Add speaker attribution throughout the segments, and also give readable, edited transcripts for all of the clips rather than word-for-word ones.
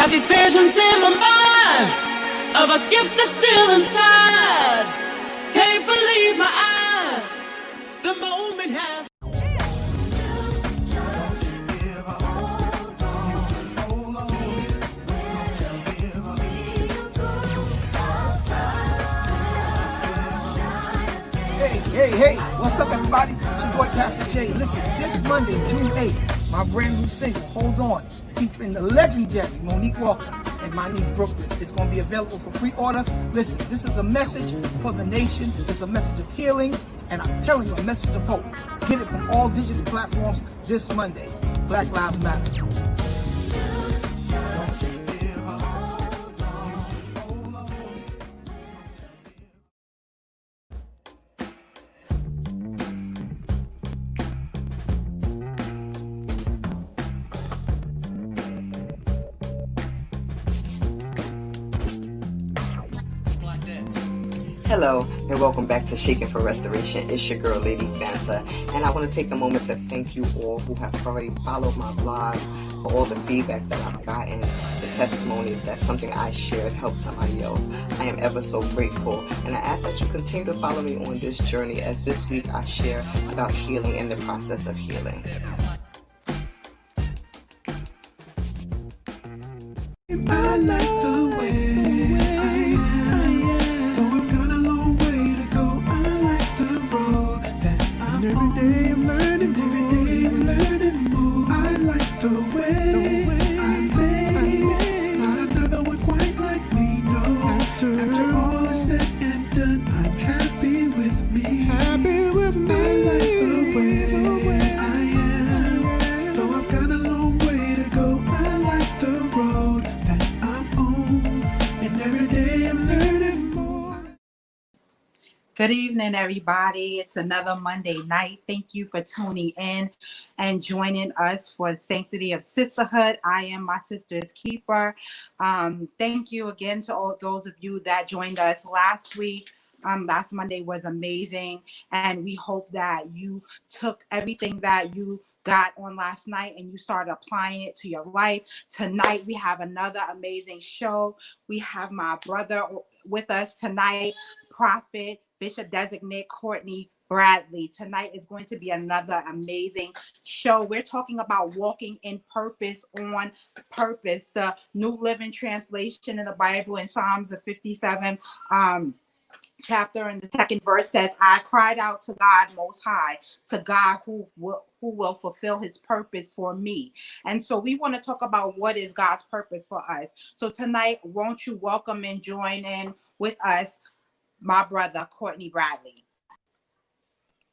Speaker 1: Got these visions in my mind of a gift that's still inside. Can't believe my eyes. The moment has.
Speaker 2: Hey, what's up, everybody? It's your boy, Pastor J. Listen, this Monday, June 8th, my brand new single, Hold On, featuring the legendary Monique Walker and my niece Brooklyn. It's going to be available for pre-order. Listen, this is a message for the nation. It's a message of healing, and I'm telling you, a message of hope. Get it from all digital platforms this Monday. Black Lives Matter.
Speaker 3: Hello and welcome back to Shaking for Restoration. It's your girl, Lady Fanta, and I want to take the moment to thank you all who have already followed my blog, for all the feedback that I've gotten, the testimonies that something I shared helped somebody else. I am ever so grateful, and I ask that you continue to follow me on this journey, as this week I share about healing and the process of healing.
Speaker 1: I like the way I am. Though I've got a long way to go, I like the road that I'm on. Every day I'm learning more. I like the way I made. Not another one quite like me, no. After all is said and done, I'm happy with me. I like the way I am. Though I've got a long way to go, I like the road that I'm on. And every day I'm learning more.
Speaker 4: Good evening, everybody. It's another Monday night. Thank you for tuning in and joining us for Sanctity of Sisterhood. I am my sister's keeper. Thank you again to all those of you that joined us last week. Last Monday was amazing, and we hope that you took everything that you got on last night and you started applying it to your life. Tonight, we have another amazing show. We have my brother with us tonight, Prophet Bishop Designate Courtney Bradley. Tonight is going to be another amazing show. We're talking about walking in purpose, on purpose. The New Living Translation in the Bible in Psalms the 57 chapter and the second verse says, I cried out to God Most High, to God who will fulfill his purpose for me. And so we want to talk about what is God's purpose for us. So tonight, won't you welcome and join in with us, my brother, Courtney Bradley.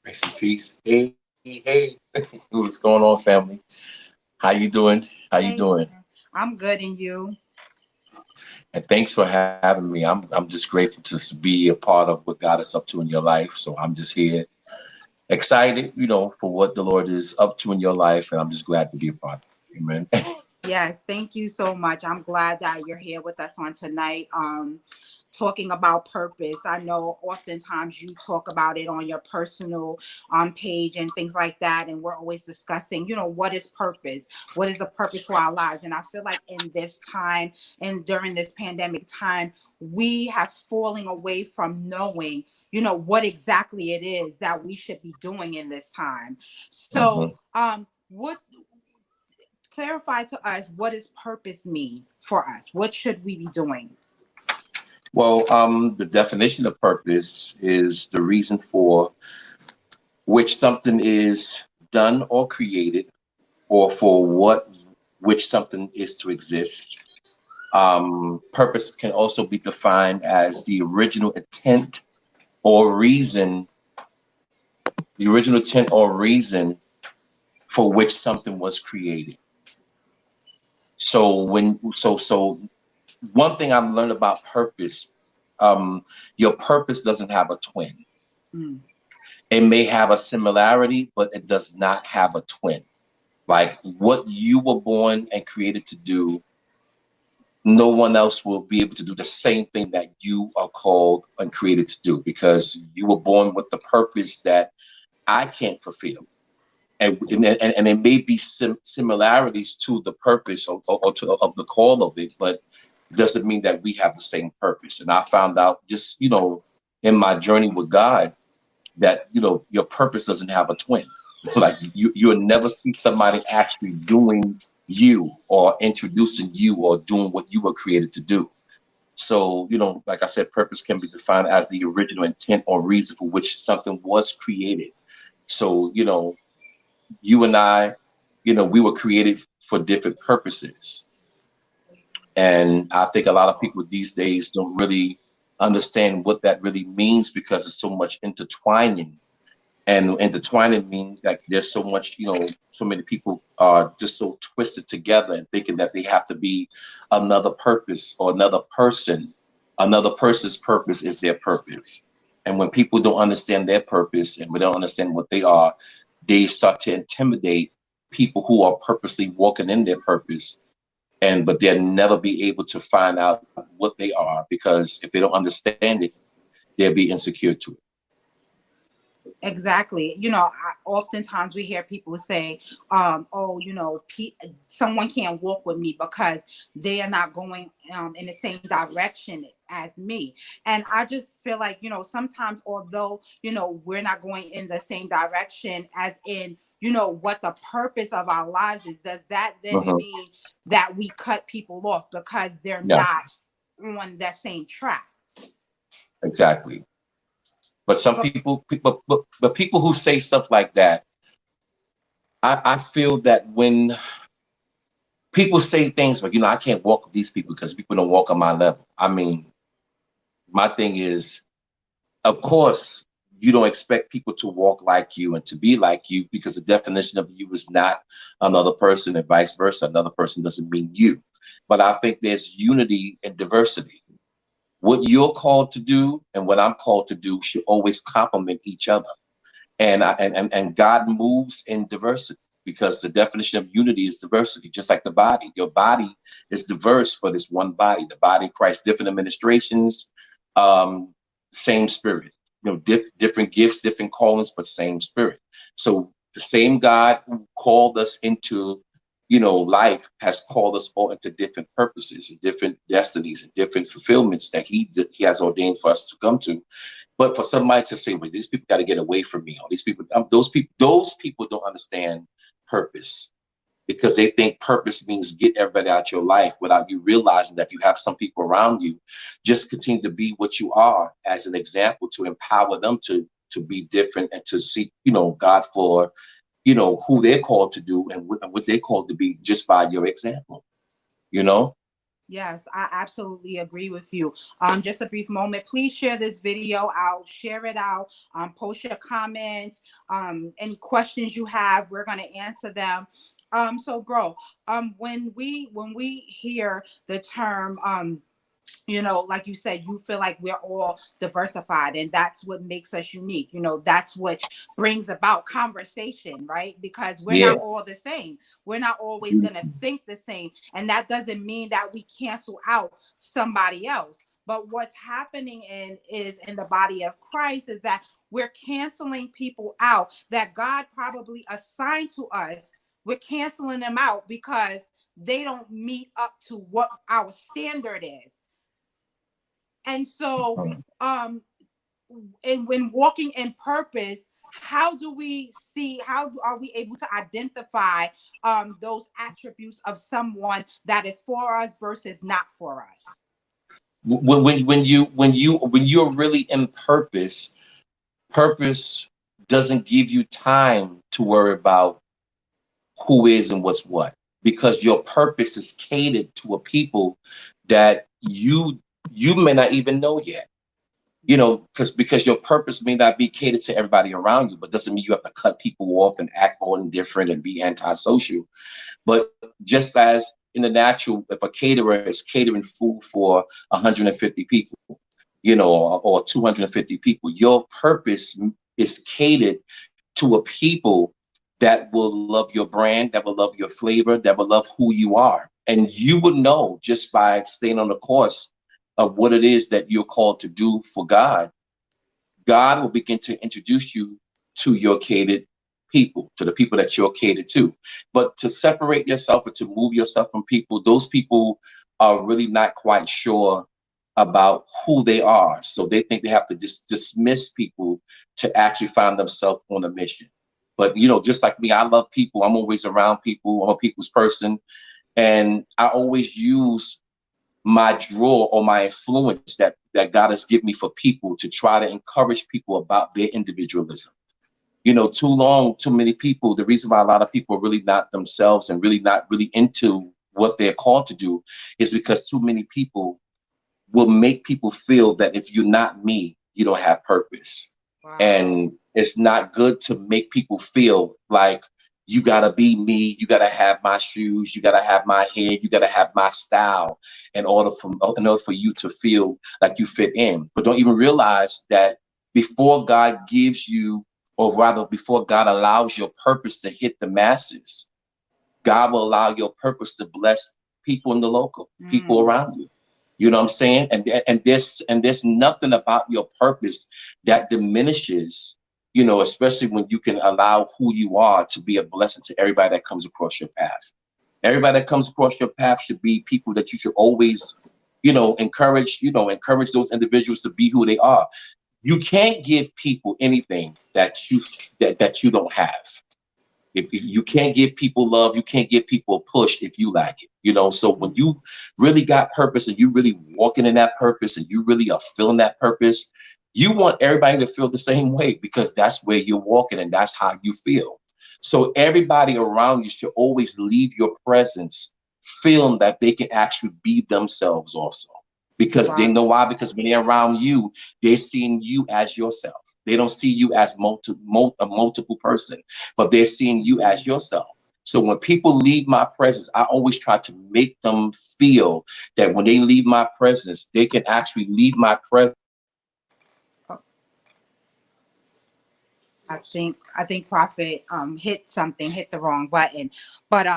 Speaker 5: Grace and peace. Hey. What's going on, family? How you doing? How you doing?
Speaker 4: I'm good, and you?
Speaker 5: And thanks for having me. I'm just grateful to be a part of what God is up to in your life. So I'm just here, excited, for what the Lord is up to in your life, and I'm just glad to be a part of it. Amen.
Speaker 4: Yes, thank you so much. I'm glad that you're here with us on tonight. Talking about purpose. I know oftentimes you talk about it on your personal page and things like that. And we're always discussing, what is purpose? What is the purpose for our lives? And I feel like in this time and during this pandemic time, we have fallen away from knowing, what exactly it is that we should be doing in this time. So clarify to us, what does purpose mean for us? What should we be doing?
Speaker 5: Well, the definition of purpose is the reason for which something is done or created, or for which something is to exist. Purpose can also be defined as the original intent or reason for which something was created. So one thing I've learned about purpose, your purpose doesn't have a twin. It may have a similarity, but it does not have a twin. Like what you were born and created to do, no one else will be able to do the same thing that you are called and created to do, because you were born with the purpose that I can't fulfill. and there may be similarities to the purpose of the call of it, but doesn't mean that we have the same purpose. And I found out just, in my journey with God that, your purpose doesn't have a twin. Like you'll never see somebody actually doing you or introducing you or doing what you were created to do. So, like I said, purpose can be defined as the original intent or reason for which something was created. So, you and I, we were created for different purposes. And I think a lot of people these days don't really understand what that really means because there's so much intertwining. And intertwining means like there's so much, so many people are just so twisted together and thinking that they have to be another purpose or another person. Another person's purpose is their purpose. And when people don't understand their purpose and we don't understand what they are, they start to intimidate people who are purposely walking in their purpose. But they'll never be able to find out what they are, because if they don't understand it, they'll be insecure to it.
Speaker 4: Exactly. Oftentimes we hear people say, someone can't walk with me because they are not going in the same direction as me. And I just feel like, sometimes, although, we're not going in the same direction as in, what the purpose of our lives is, does that then mean that we cut people off because they're not on that same track?
Speaker 5: Exactly. But some people who say stuff like that, I feel that when people say things like, I can't walk with these people because people don't walk on my level. I mean, my thing is, of course, you don't expect people to walk like you and to be like you, because the definition of you is not another person and vice versa. Another person doesn't mean you. But I think there's unity in diversity. What you're called to do and what I'm called to do should always complement each other. And God moves in diversity, because the definition of unity is diversity, just like the body. Your body is diverse for this one body, the body of Christ, different administrations, same spirit, different gifts, different callings, but same spirit. So the same God who called us into life has called us all into different purposes and different destinies and different fulfillments that he has ordained for us to come to. But for somebody to say, well, these people got to get away from me, or these people, those people don't understand purpose, because they think purpose means get everybody out your life, without you realizing that if you have some people around you, just continue to be what you are as an example to empower them to be different and to seek, God for who they're called to do and what they're called to be, just by your example,
Speaker 4: Yes, I absolutely agree with you. Just a brief moment. Please share this video out, share it out, post your comments, any questions you have, we're going to answer them. So bro, when we hear the term, like you said, you feel like we're all diversified, and that's what makes us unique. That's what brings about conversation, right? Because we're not all the same. We're not always going to think the same. And that doesn't mean that we cancel out somebody else. But what's happening is in the body of Christ is that we're canceling people out that God probably assigned to us. We're canceling them out because they don't meet up to what our standard is. And so, and when walking in purpose, how are we able to identify those attributes of someone that is for us versus not for us?
Speaker 5: When you're really in purpose doesn't give you time to worry about who is and what's what, because your purpose is catered to a people that you may not even know yet, because your purpose may not be catered to everybody around you, but doesn't mean you have to cut people off and act all indifferent and be antisocial. But just as in the natural, if a caterer is catering food for 150 people, or 250 people, your purpose is catered to a people that will love your brand, that will love your flavor, that will love who you are. And you would know just by staying on the course of what it is that you're called to do for God. God will begin to introduce you to your catered people, to the people that you're catered to. But to separate yourself or to move yourself from people, those people are really not quite sure about who they are. So they think they have to just dismiss people to actually find themselves on a mission. But, you know, just like me, I love people. I'm always around people. I'm a people's person. And I always use my draw or my influence that God has given me for people to try to encourage people about their individualism. You know, too many people, the reason why a lot of people are really not themselves and really not really into what they're called to do is because too many people will make people feel that if you're not me, you don't have purpose.
Speaker 4: Wow.
Speaker 5: And it's not good to make people feel like you gotta be me, you gotta have my shoes, you gotta have my hair, you gotta have my style in order for you to feel like you fit in. But don't even realize that before God gives you, or rather before God allows your purpose to hit the masses, God will allow your purpose to bless people in the local, people around you. You know what I'm saying? And there's nothing about your purpose that diminishes, you know, especially when you can allow who you are to be a blessing to everybody that comes across your path. Everybody that comes across your path should be people that you should always, encourage those individuals to be who they are. You can't give people anything that you don't have. If you can't give people love, you can't give people a push if you lack it, So when you really got purpose and you really walking in that purpose and you really are feeling that purpose, you want everybody to feel the same way because that's where you're walking and that's how you feel. So everybody around you should always leave your presence feeling that they can actually be themselves also. Because they know why? Because when they're around you, they're seeing you as yourself. They don't see you as a multiple person, but they're seeing you as yourself. So when people leave my presence, I always try to make them feel that when they leave my presence, they can actually leave my presence.
Speaker 4: I think Prophet hit the wrong button. But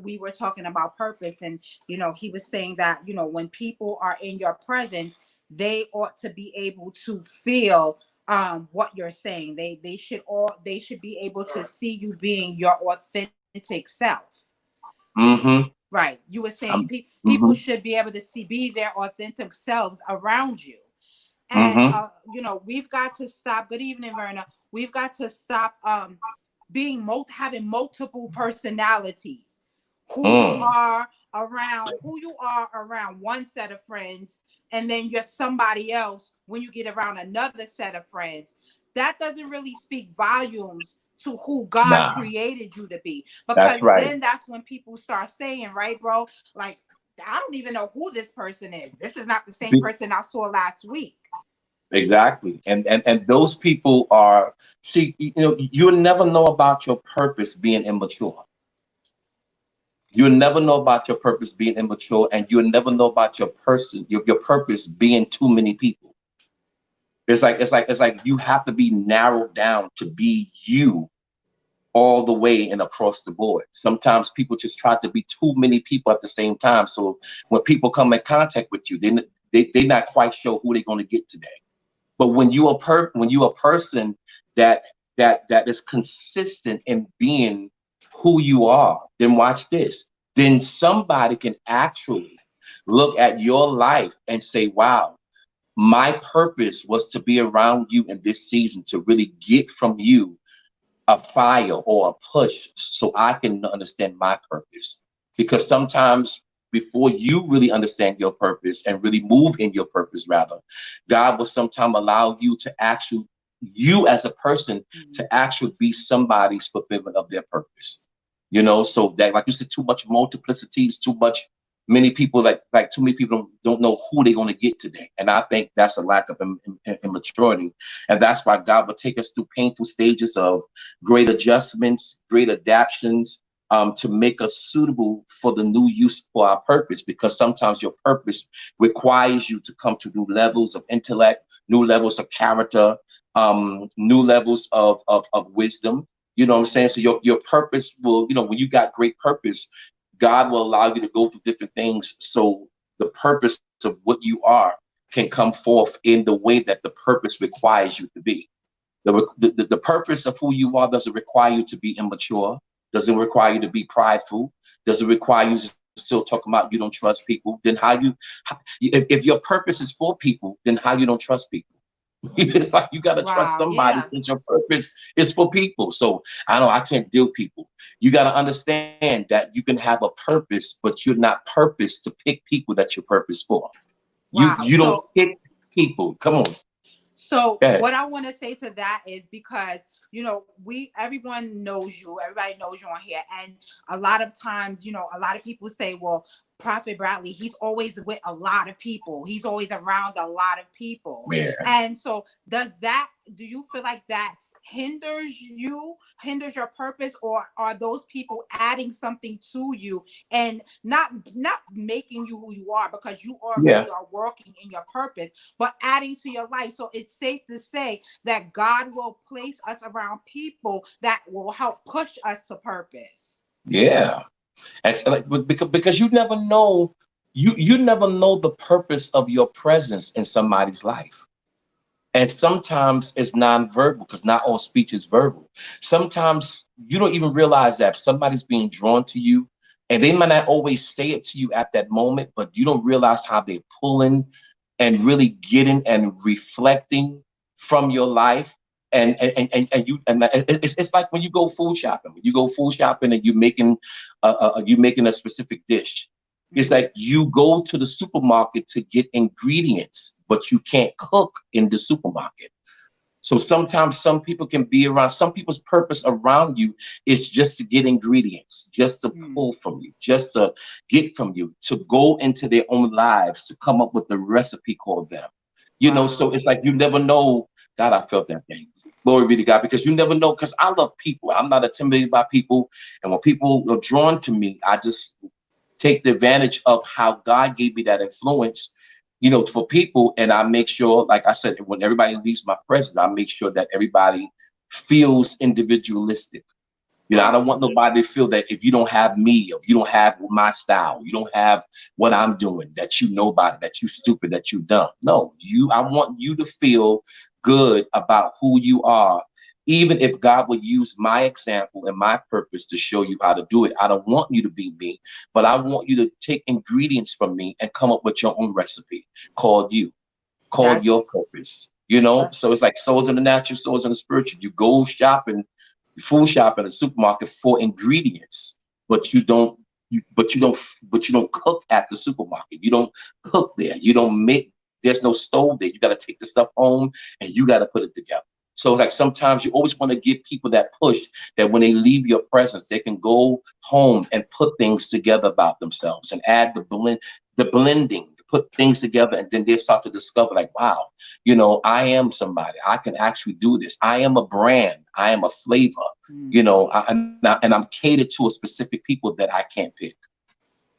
Speaker 4: we were talking about purpose, and he was saying that when people are in your presence, they ought to be able to feel what you're saying. They should be able to see you being your authentic self.
Speaker 5: Mm-hmm.
Speaker 4: Right. You were saying people should be able to be their authentic selves around you. And we've got to stop. Good evening, Verna. We've got to stop having multiple personalities. Who you are around one set of friends, and then you're somebody else when you get around another set of friends. That doesn't really speak volumes to who God created you to be. Because then that's when people start saying, right, bro, like, I don't even know who this person is. This is not the same person I saw last week.
Speaker 5: Exactly. And those people are, you'll never know about your purpose being immature. You'll never know about your purpose being immature, and you'll never know about your purpose being too many people. It's like you have to be narrowed down to be you all the way and across the board. Sometimes people just try to be too many people at the same time. So when people come in contact with you, they're not quite sure who they're going to get today. But when you a person that is consistent in being who you are, then watch this. Then somebody can actually look at your life and say, wow, my purpose was to be around you in this season to really get from you a fire or a push so I can understand my purpose. Because sometimes before you really understand your purpose and really move in your purpose, rather, God will sometimes allow you to you as a person to actually be somebody's fulfillment of their purpose. So that, like you said, too much multiplicities, many people too many people don't know who they're going to get today. And I think that's a lack of immaturity. And that's why God will take us through painful stages of great adjustments, great adaptions, to make us suitable for the new use for our purpose, because sometimes your purpose requires you to come to new levels of intellect, new levels of character, new levels of wisdom. You know what I'm saying? So your purpose will, when you got great purpose, God will allow you to go through different things so the purpose of what you are can come forth in the way that the purpose requires you to be. The purpose of who you are doesn't require you to be immature, doesn't require you to be prideful, doesn't require you to still talk about you don't trust people. Then if your purpose is for people, then how you don't trust people? It's like you got to trust
Speaker 4: Wow.
Speaker 5: somebody
Speaker 4: Yeah.
Speaker 5: since your purpose is for people. So I can't deal with people. You got to understand that you can have a purpose, but you're not purposed to pick people that you're purposed for.
Speaker 4: Wow.
Speaker 5: You don't pick people. Come on.
Speaker 4: So
Speaker 5: Go ahead.
Speaker 4: what I want to say to that is because everyone knows you, everybody knows you on here, and a lot of times, a lot of people say, well, Prophet Bradley, he's always with a lot of people, he's always around a lot of people.
Speaker 5: Yeah.
Speaker 4: And so do you feel like that hinders your purpose, or are those people adding something to you and not making you who you are, because you already are working in your purpose, but adding to your life? So it's safe to say that God will place us around people that will help push us to purpose.
Speaker 5: Yeah. And so, like, because you never know, you never know the purpose of your presence in somebody's life. And sometimes it's nonverbal, because not all speech is verbal. Sometimes you don't even realize that somebody's being drawn to you, and they might not always say it to you at that moment, but you don't realize how they're pulling and really getting and reflecting from your life. It's like when you go food shopping. When you go food shopping and you're making a specific dish. It's like you go to the supermarket to get ingredients, but you can't cook in the supermarket. So sometimes some people can be around, some people's purpose around you is just to get ingredients, just to pull from you, just to get from you, to go into their own lives, to come up with the recipe called them. So it's like you never know. God, I felt that thing. Glory be to God, because you never know, because I love people. I'm not intimidated by people. And when people are drawn to me, I just take the advantage of how God gave me that influence, for people. And I make sure, like I said, when everybody leaves my presence, I make sure that everybody feels individualistic. I don't want nobody to feel that if you don't have me, if you don't have my style, you don't have what I'm doing, that you nobody, that you stupid, that you dumb. No, I want you to feel good about who you are. Even if God would use my example and my purpose to show you how to do it, I don't want you to be me, but I want you to take ingredients from me and come up with your own recipe called your purpose. So it's like souls in the natural, souls in the spiritual. You go shopping, food shop in a supermarket for ingredients, but you don't cook at the supermarket. You don't cook there. You don't make. There's no stove there. You got to take the stuff home and you got to put it together. So it's like sometimes you always want to give people that push, that when they leave your presence, they can go home and put things together about themselves and add the blending, put things together, and then they start to discover, like, wow, I am somebody. I can actually do this. I am a brand. I am a flavor. And I'm catered to a specific people that I can't pick.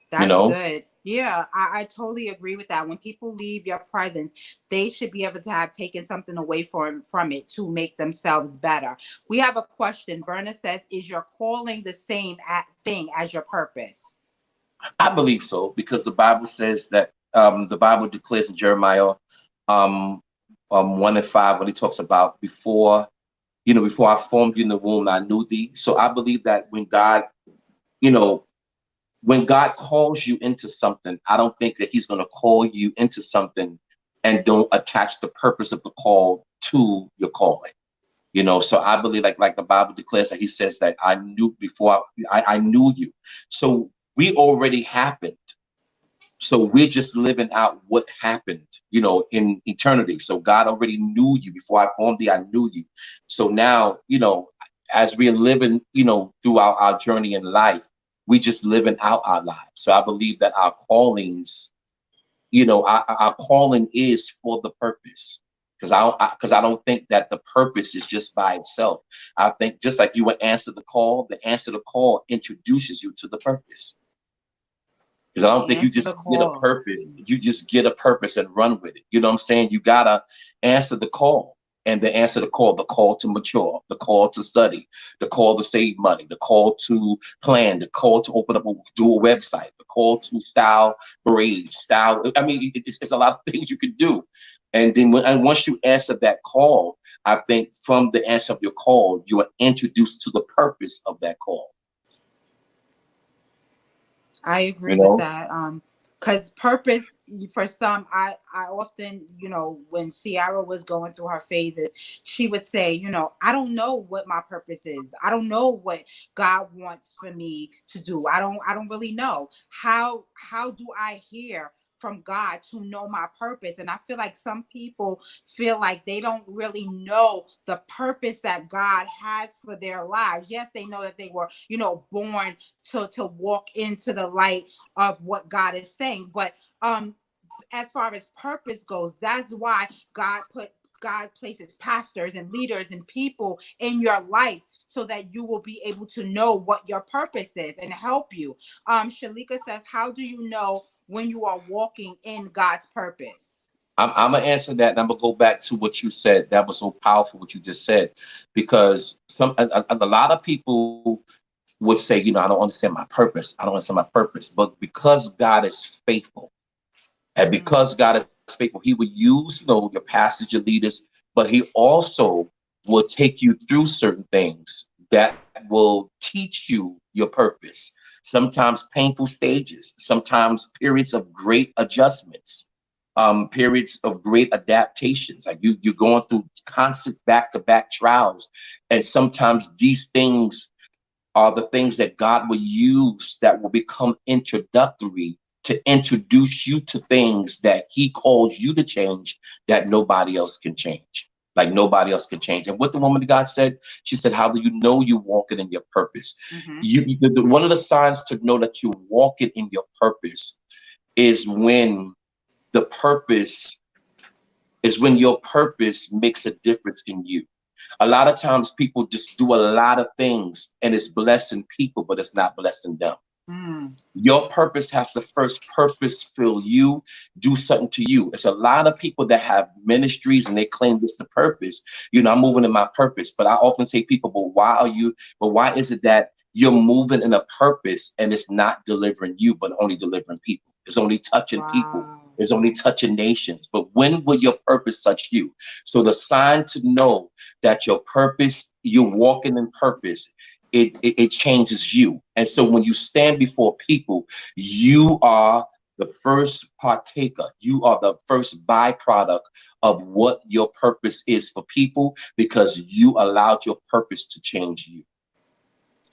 Speaker 4: That's good. Yeah, I totally agree with that. When people leave your presence, they should be able to have taken something away from it to make themselves better. We have a question. Verna says, is your calling the same thing as your purpose?
Speaker 5: I believe so, because the Bible says that the Bible declares in Jeremiah 1:5, when he talks about before I formed you in the womb, I knew thee. So I believe that when God calls you into something, I don't think that he's going to call you into something and don't attach the purpose of the call to your calling. So I believe like the Bible declares that he says that I knew before I knew you. So we already happened. So we're just living out what happened, in eternity. So God already knew you before I formed thee. I knew you. So now, as we're living, throughout our journey in life, we just living out our lives. So I believe that our callings, our calling is for the purpose. Because I don't think that the purpose is just by itself. I think just like you would answer the call introduces you to the purpose. Because I don't think you just get a purpose. You just get a purpose and run with it. You know what I'm saying? You gotta answer the call. And the answer to the call to mature, the call to study, the call to save money, the call to plan, the call to open up, do a website, the call to style braids, I mean, it's a lot of things you can do. And then once you answer that call, I think from the answer of your call, you are introduced to the purpose of that call.
Speaker 4: I
Speaker 5: You
Speaker 4: agree with
Speaker 5: know,
Speaker 4: that. Because purpose for some, I often, when Ciara was going through her phases, she would say, I don't know what my purpose is. I don't know what God wants for me to do. I don't really know. How do I hear from God to know my purpose? And I feel like some people feel like they don't really know the purpose that God has for their lives. Yes, they know that they were, born to walk into the light of what God is saying. But as far as purpose goes, that's why God places pastors and leaders and people in your life so that you will be able to know what your purpose is and help you. Shalika says, how do you know when you are walking in God's purpose?
Speaker 5: I'm gonna answer that, and I'm gonna go back to what you said. That was so powerful what you just said, because a lot of people would say, I don't understand my purpose. I don't understand my purpose. But because God is faithful, and because God is faithful, He will use, your pastors, your leaders, but He also will take you through certain things that will teach you your purpose. Sometimes painful stages, sometimes periods of great adjustments, periods of great adaptations. Like you're going through constant back-to-back trials, and sometimes these things are the things that God will use that will become introductory to introduce you to things that He calls you to change that nobody else can change. Like nobody else can change. And what the woman of God said, she said, how do you know you're walking in your purpose? One of the signs to know that you're walking in your purpose is when the purpose is when your purpose makes a difference in you. A lot of times people just do a lot of things and it's blessing people, but it's not blessing them. Your purpose has to first purpose fill you, do something to you. It's a lot of people that have ministries and they claim this the purpose. I'm moving in my purpose, but I often say people, but why is it that you're moving in a purpose and it's not delivering you, but only delivering people? It's only touching people.
Speaker 4: Wow.
Speaker 5: It's only touching nations. But when will your purpose touch you? So the sign to know that your purpose, you're walking in purpose, it changes you. And so when you stand before people, you are the first partaker. You are the first byproduct of what your purpose is for people, because you allowed your purpose to change you.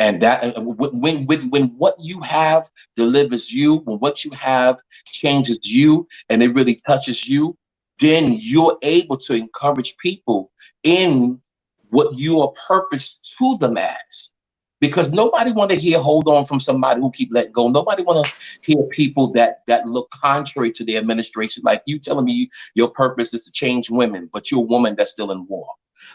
Speaker 5: And that when what you have delivers you, when what you have changes you and it really touches you, then you're able to encourage people in what you are purposed to them as. Because nobody want to hear hold on from somebody who keep letting go. Nobody want to hear people that look contrary to their administration. Like you telling me your purpose is to change women, but you're a woman that's still in war.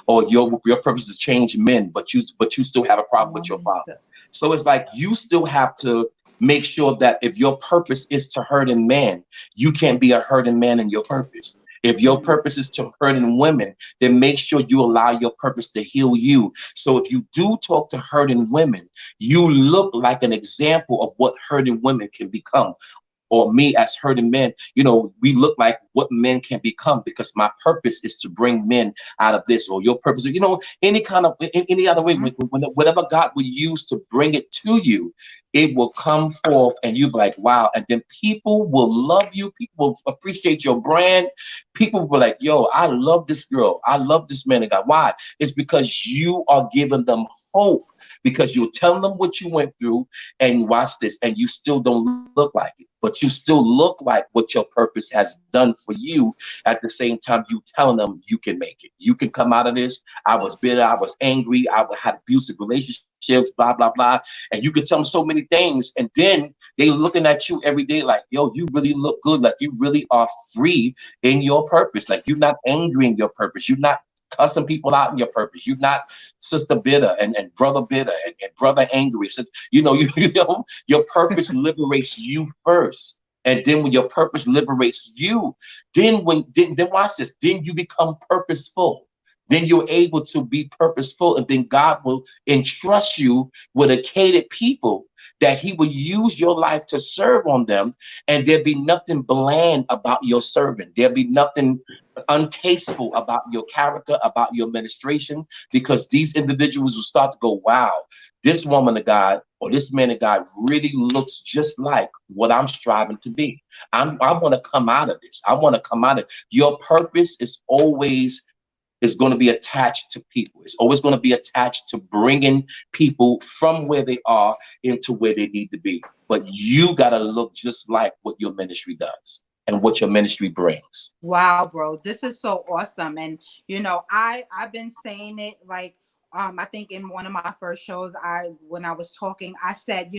Speaker 5: Or your purpose is to change men, but you still have a problem with your father. So it's like you still have to make sure that if your purpose is to hurting men, you can't be a hurting man in your purpose. If your purpose is to hurting women, then make sure you allow your purpose to heal you. So if you do talk to hurting women, you look like an example of what hurting women can become. Or me as hurting men, we look like what men can become, because my purpose is to bring men out of this, or your purpose, any kind of, any other way, whatever God will use to bring it to you, it will come forth and you'll be like, wow. And then people will love you. People will appreciate your brand. People will be like, yo, I love this girl. I love this man of God. Why? It's because you are giving them hope, because you're telling them what you went through, and watch this, and you still don't look like it, but you still look like what your purpose has done for you. At the same time, you telling them you can make it. You can come out of this. I was bitter. I was angry. I had abusive relationships, blah, blah, blah. And you can tell them so many things. And then they looking at you every day like, yo, you really look good. Like you really are free in your purpose. Like you're not angry in your purpose. You're not cussing people out in your purpose. You're not sister bitter and brother bitter and brother angry. So, your purpose liberates you first. And then when your purpose liberates you, then watch this, then you become purposeful. then you're able to be purposeful, and then God will entrust you with a catered people that he will use your life to serve on them, and there'll be nothing bland about your servant. There'll be nothing untasteful about your character, about your administration, because these individuals will start to go, wow, this woman of God or this man of God really looks just like what I'm striving to be. I want to come out of this. I want to come out of your purpose is going to be attached to people. It's always going to be attached to bringing people from where they are into where they need to be. But you got to look just like what your ministry does and what your ministry brings.
Speaker 4: Wow, bro, this is so awesome. And I've been saying it, like, I think in one of my first shows, when I was talking, I said,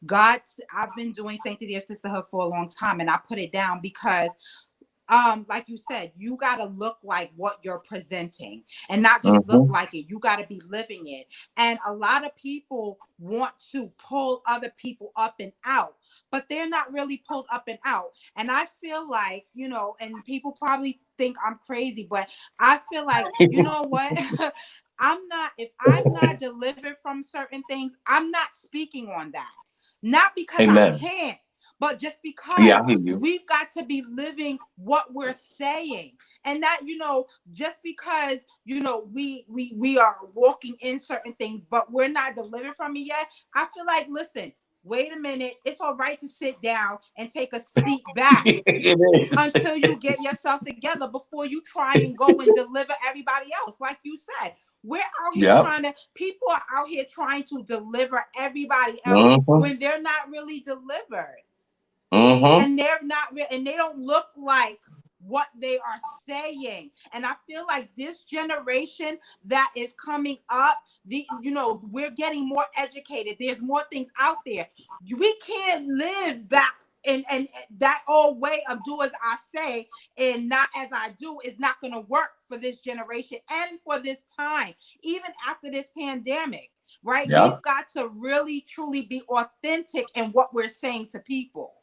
Speaker 4: God, I've been doing Sanctity of Sisterhood for a long time, and I put it down because like you said, you got to look like what you're presenting and not just look like it. You got to be living it. And a lot of people want to pull other people up and out, but they're not really pulled up and out. And I feel like, and people probably think I'm crazy, but I feel like, you know what? If I'm not delivered from certain things, I'm not speaking on that. Not because
Speaker 5: Amen.
Speaker 4: I can't, but just because
Speaker 5: I hear you.
Speaker 4: we've got to be living what we're saying. And that, just because, we are walking in certain things, but we're not delivered from it yet. I feel like, listen, wait a minute. It's all right to sit down and take a seat back until you get yourself together before you try and go and deliver everybody else. Like you said, we're out here people are out here trying to deliver everybody else when they're not really delivered. And they're not real, and they don't look like what they are saying. And I feel like this generation that is coming up, we're getting more educated. There's more things out there. We can't live back in that old way of do as I say and not as I do is not going to work for this generation and for this time, even after this pandemic, right?
Speaker 5: Yeah.
Speaker 4: We've got to really, truly be authentic in what we're saying to people.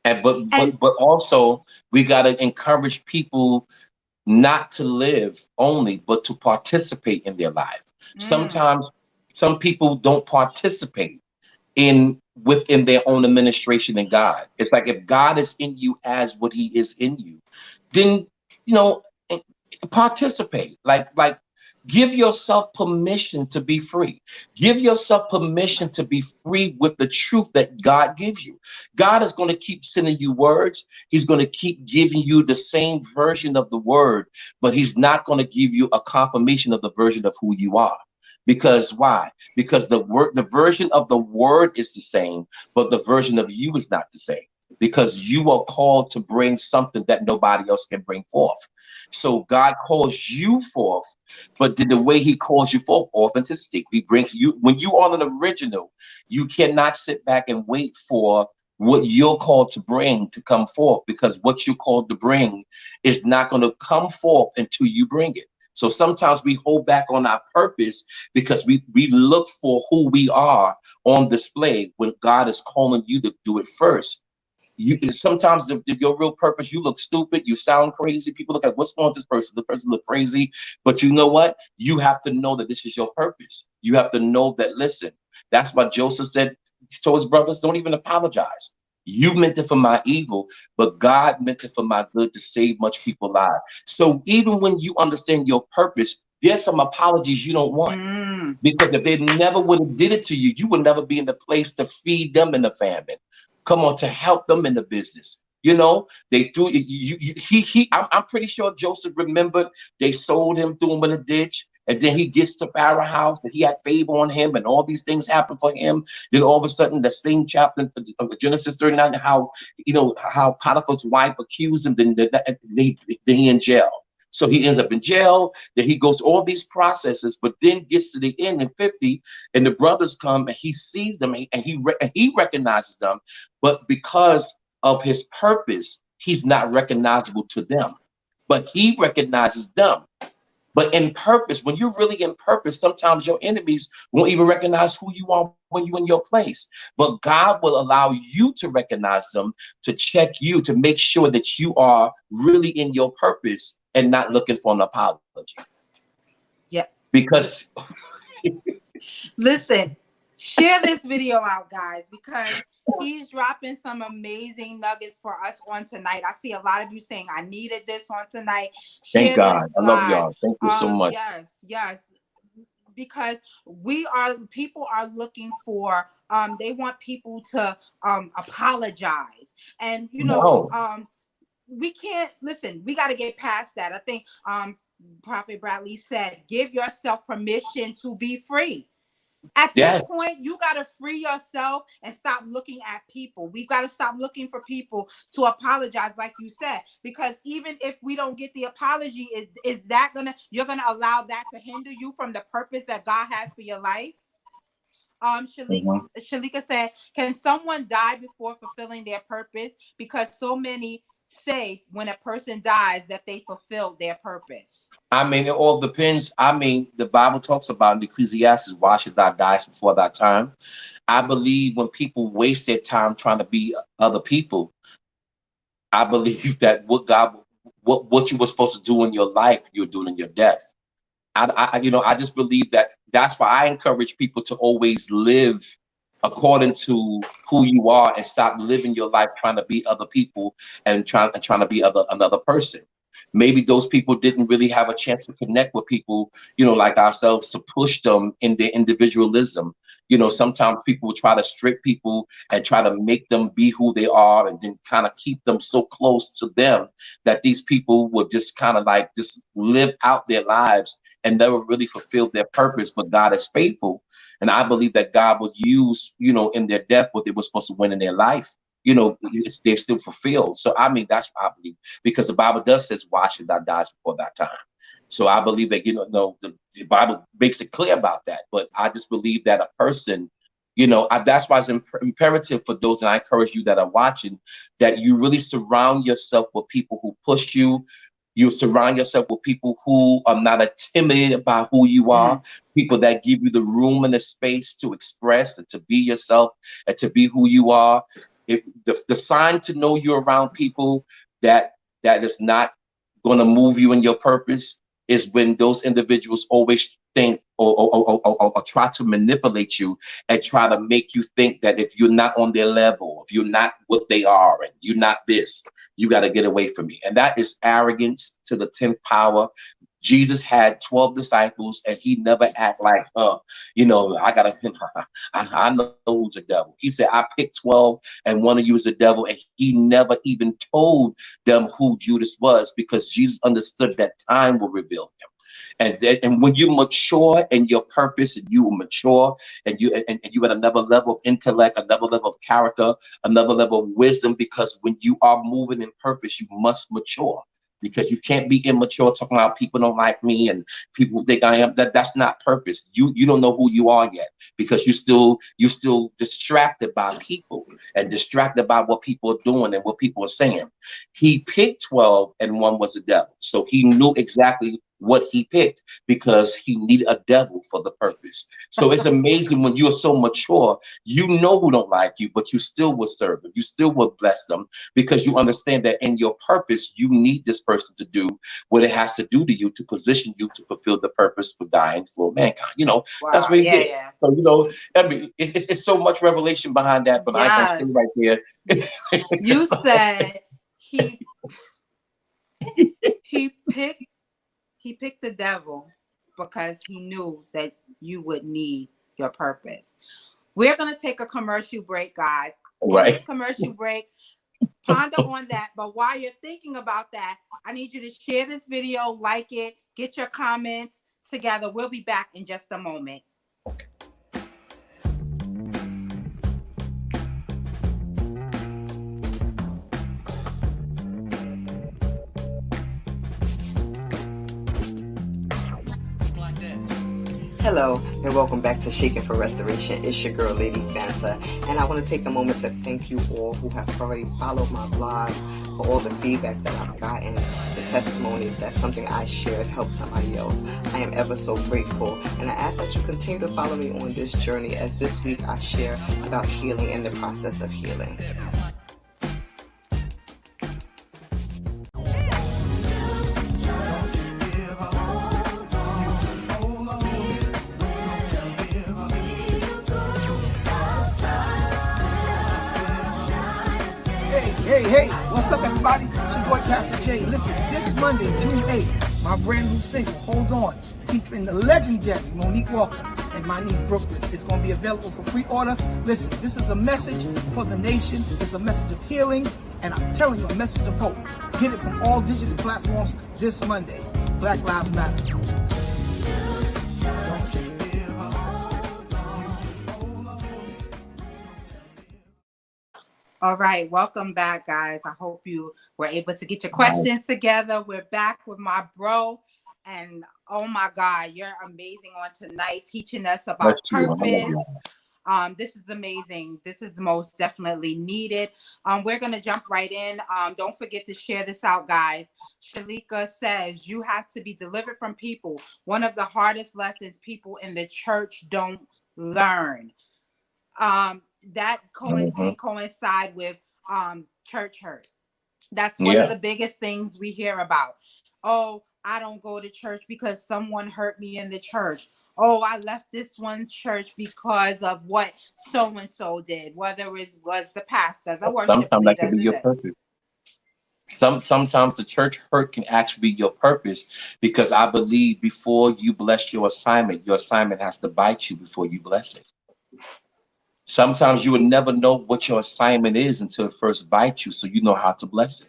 Speaker 5: But also we got to encourage people not to live only, but to participate in their life. Sometimes some people don't participate within their own administration in God. It's like if God is in you as what he is in you, then participate. Like give yourself permission to be free. Give yourself permission to be free with the truth that God gives you. God is going to keep sending you words. He's going to keep giving you the same version of the word, but he's not going to give you a confirmation of the version of who you are. Because why? Because the version of the word is the same, but the version of you is not the same. Because you are called to bring something that nobody else can bring forth. So God calls you forth, but the way he calls you forth, authenticity. He brings you, when you are an original, you cannot sit back and wait for what you're called to bring to come forth, because what you're called to bring is not going to come forth until you bring it. So sometimes we hold back on our purpose because we look for who we are on display when God is calling you to do it first. Sometimes your real purpose, you look stupid, you sound crazy. People look at what's wrong with this person. The person look crazy, but you know what? You have to know that this is your purpose. You have to know that. Listen, that's why Joseph said to his brothers, "Don't even apologize. You meant it for my evil, but God meant it for my good to save much people alive." So even when you understand your purpose, there's some apologies you don't want, because if they never would have did it to you, you would never be in the place to feed them in the famine. Come on, to help them in the business. They threw I'm pretty sure Joseph remembered they sold him, threw him in a ditch, and then he gets to Pharaoh's house and he had favor on him and all these things happen for him. Then all of a sudden, the same chapter of Genesis 39, how Potiphar's wife accused him, then he in jail. So he ends up in jail, then he goes all these processes, but then gets to the end in 50, and the brothers come and he sees them and he recognizes them, but because of his purpose, he's not recognizable to them, but he recognizes them. But in purpose, when you're really in purpose, sometimes your enemies won't even recognize who you are when you're in your place. But God will allow you to recognize them, to check you, to make sure that you are really in your purpose and not looking for an apology. because
Speaker 4: Listen, share this video out, guys, because he's dropping some amazing nuggets for us on tonight. I see a lot of you saying, I needed this on tonight.
Speaker 5: thank
Speaker 4: Share
Speaker 5: God.
Speaker 4: this
Speaker 5: I love
Speaker 4: live.
Speaker 5: y'all. Thank you so much.
Speaker 4: Yes. Because people are looking for, they want people to apologize. And, you know, we can't, listen, we got to get past that. I think Prophet Bradley said, give yourself permission to be free. At this point, you got to free yourself and stop looking at people. We've got to stop looking for people to apologize, like you said, because even if we don't get the apology, you're going to allow that to hinder you from the purpose that God has for your life? Shalika said, can someone die before fulfilling their purpose? Because so many say when a person dies that they fulfilled their purpose.
Speaker 5: I mean, it all depends. I mean, the Bible talks about in Ecclesiastes, why should thou die before thy time? I believe when people waste their time trying to be other people, I believe that what you were supposed to do in your life, you're doing in your death. I just believe that's why I encourage people to always live according to who you are and stop living your life trying to be other people and trying to be another person. Maybe those people didn't really have a chance to connect with people, like ourselves, to push them in their individualism. Sometimes people will try to strict people and try to make them be who they are, and then kind of keep them so close to them that these people would just kind of like just live out their lives and never really fulfill their purpose. But God is faithful. And I believe that God would use, in their death, what they were supposed to win in their life. They're still fulfilled. So, I mean, that's what I believe, because the Bible does says, why should thou die before that time? So I believe that, the Bible makes it clear about that. But I just believe that a person, that's why it's imperative for those, and I encourage you that are watching, that you really surround yourself with people who push you. You surround yourself with people who are not intimidated about who you are, people that give you the room and the space to express and to be yourself and to be who you are. The sign to know you're around people that is not going to move you in your purpose is when those individuals always think or try to manipulate you and try to make you think that if you're not on their level, if you're not what they are, and you're not this, you got to get away from me. And that is arrogance to the 10th power. Jesus had 12 disciples, and he never act like, I know who's a devil. He said, I picked 12 and one of you is a devil. And he never even told them who Judas was, because Jesus understood that time will reveal him. And when you mature in your purpose, and you mature and you at another level of intellect, another level of character, another level of wisdom, because when you are moving in purpose, you must mature. Because you can't be immature talking about people don't like me and people think I am. That's not purpose. You don't know who you are yet, because you're still distracted by people and distracted by what people are doing and what people are saying. He picked 12 and one was a devil. So he knew exactly what he picked, because he needed a devil for the purpose. So it's amazing when you are so mature, you know who don't like you, but you still will serve them. You still will bless them, because you understand that in your purpose, you need this person to do what it has to do to you to position you to fulfill the purpose for dying for mankind.
Speaker 4: Wow.
Speaker 5: That's what he did.
Speaker 4: Yeah.
Speaker 5: So, I mean, it's so much revelation behind that, but I can stay right there.
Speaker 4: You said he picked the devil because he knew that you would need your purpose. We're going to take a commercial break, guys.
Speaker 5: Right.
Speaker 4: In this commercial break, ponder on that. But while you're thinking about that, I need you to share this video, like it, get your comments together. We'll be back in just a moment.
Speaker 3: Hello, and welcome back to Shaking for Restoration. It's your girl, Lady Fanta, and I want to take a moment to thank you all who have already followed my blog, for all the feedback that I've gotten, the testimonies that something I shared helped somebody else. I am ever so grateful, and I ask that you continue to follow me on this journey, as this week I share about healing and the process of healing.
Speaker 2: Hey, what's up, everybody? It's your boy, Pastor Jay. Listen, this Monday, June 8th, my brand new single, Hold On, featuring the legendary Monique Walker and my niece Brooklyn. It's going to be available for pre-order. Listen, this is a message for the nation. It's a message of healing, and I'm telling you, a message of hope. Get it from all digital platforms this Monday. Black Lives Matter.
Speaker 4: All right, welcome back, guys. I hope you were able to get your questions together. We're back with my bro, and oh my God, you're amazing on tonight, teaching us about purpose. This is amazing. This is most definitely needed. We're gonna jump right in. Don't forget to share this out, guys. Shalika says you have to be delivered from people. One of the hardest lessons people in the church don't learn. That can coincide with church hurt. That's one of the biggest things we hear about. Oh, I don't go to church because someone hurt me in the church. Oh, I left this one church because of what so and so did, whether it was the pastor, the worship leader.
Speaker 5: Sometimes that could be your purpose. Sometimes the church hurt can actually be your purpose, because I believe before you bless your assignment has to bite you before you bless it. Sometimes you would never know what your assignment is until it first bites you, so you know how to bless it.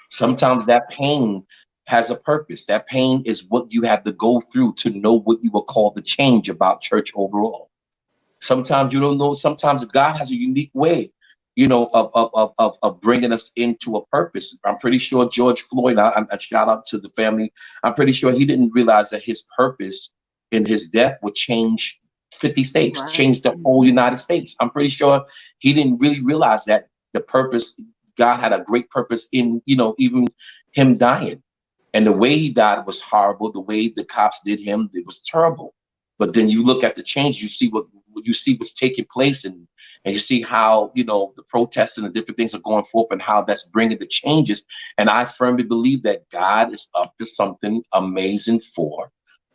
Speaker 5: Sometimes that pain has a purpose. That pain is what you have to go through to know what you were called to change about church overall. Sometimes you don't know. Sometimes God has a unique way, of bringing us into a purpose. I'm pretty sure George Floyd, a shout out to the family, I'm pretty sure he didn't realize that his purpose in his death would change 50 states, change the whole United States. I'm pretty sure he didn't really realize that the purpose, God had a great purpose in, even him dying. And the way he died was horrible. The way the cops did him, it was terrible. But then you look at the change, you see what's taking place, and you see how, the protests and the different things are going forth and how that's bringing the changes. And I firmly believe that God is up to something amazing for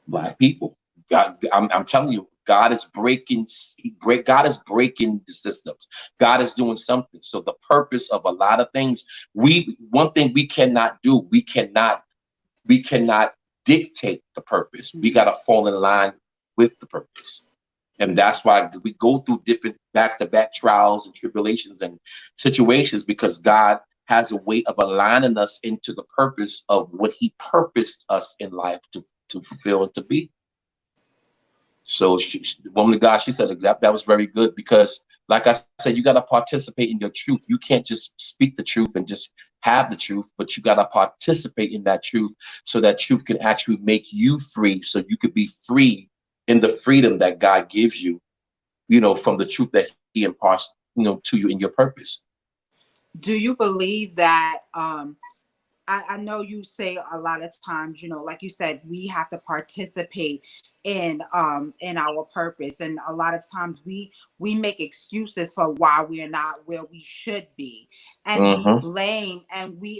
Speaker 5: Black people. God, I'm telling you, God is breaking the systems. God is doing something. So the purpose of a lot of things, one thing we cannot do, we cannot dictate the purpose. We got to fall in line with the purpose. And that's why we go through different back-to-back trials and tribulations and situations, because God has a way of aligning us into the purpose of what he purposed us in life to fulfill and to be. So the woman of God, she said that was very good, because like I said, you got to participate in your truth. You can't just speak the truth and just have the truth, but you got to participate in that truth, so that truth can actually make you free, so you could be free in the freedom that God gives you, from the truth that he imparts, to you in your purpose.
Speaker 4: Do you believe that, I know you say a lot of times, like you said, we have to participate in our purpose, and a lot of times we make excuses for why we're not where we should be, and we blame the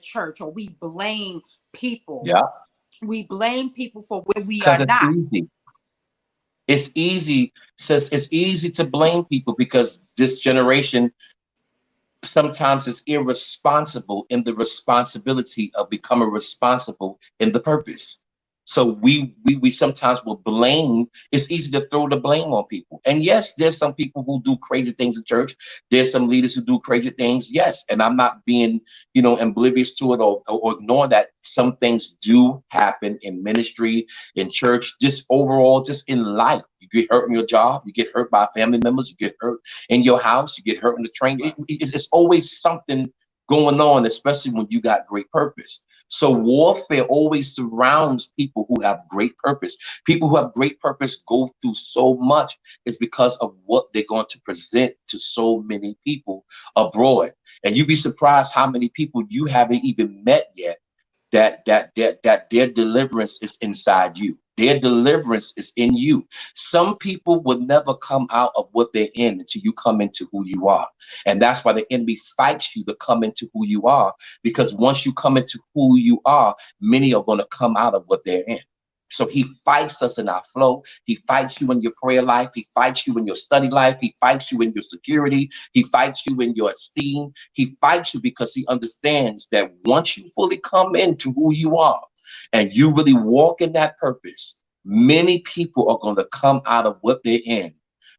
Speaker 4: church, or we blame people.
Speaker 5: Yeah,
Speaker 4: we blame people for where we are not.
Speaker 5: It's easy to blame people, because this generation sometimes is irresponsible in the responsibility of becoming responsible in the purpose. So we sometimes will blame. It's easy to throw the blame on people. And yes, there's some people who do crazy things in church. There's some leaders who do crazy things. Yes. And I'm not being, oblivious to it or ignore that. Some things do happen in ministry, in church, just overall, just in life. You get hurt in your job. You get hurt by family members. You get hurt in your house. You get hurt in the train. It's always something going on, especially when you got great purpose. So warfare always surrounds people who have great purpose. People who have great purpose go through so much. It's because of what they're going to present to so many people abroad. And you'd be surprised how many people you haven't even met yet that their deliverance is inside you. Their deliverance is in you. Some people will never come out of what they're in until you come into who you are. And that's why the enemy fights you to come into who you are, because once you come into who you are, many are going to come out of what they're in. So he fights us in our flow. He fights you in your prayer life. He fights you in your study life. He fights you in your security. He fights you in your esteem. He fights you because he understands that once you fully come into who you are and you really walk in that purpose, many people are going to come out of what they're in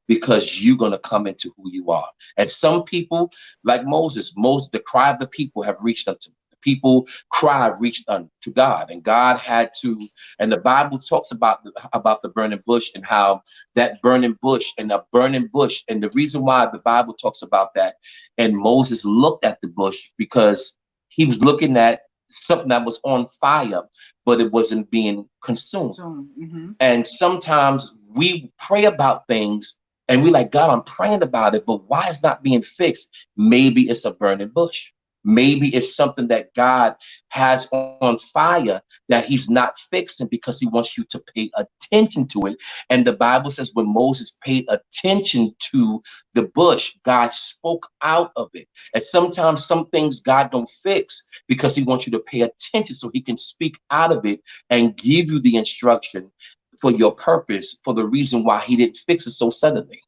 Speaker 5: because you're going to come into who you are. And some people, like Moses, the cry of the people have reached unto me. The people cry reached unto God, and God had to. And the Bible talks about the burning bush and how that burning bush and a burning bush. And the reason why the Bible talks about that, and Moses looked at the bush because he was looking at something that was on fire, but it wasn't being consumed.
Speaker 4: Mm-hmm.
Speaker 5: And sometimes we pray about things and we like, God, I'm praying about it, but why is not being fixed? Maybe it's a burning bush. Maybe it's something that God has on fire that he's not fixing because he wants you to pay attention to it. And the Bible says when Moses paid attention to the bush, God spoke out of it. And sometimes some things God don't fix because he wants you to pay attention so he can speak out of it and give you the instruction for your purpose, for the reason why he didn't fix it so suddenly.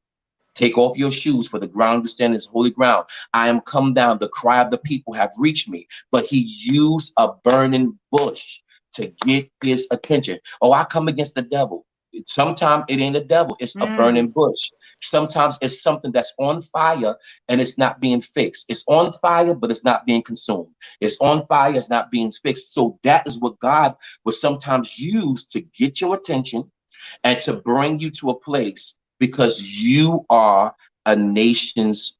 Speaker 5: Take off your shoes, for the ground you stand is holy ground. I am come down. The cry of the people have reached me. But he used a burning bush to get his attention. Oh, I come against the devil. Sometimes it ain't a devil. It's a burning bush. Sometimes it's something that's on fire and it's not being fixed. It's on fire, but it's not being consumed. It's on fire, it's not being fixed. So that is what God will sometimes use to get your attention and to bring you to a place because you are a nation's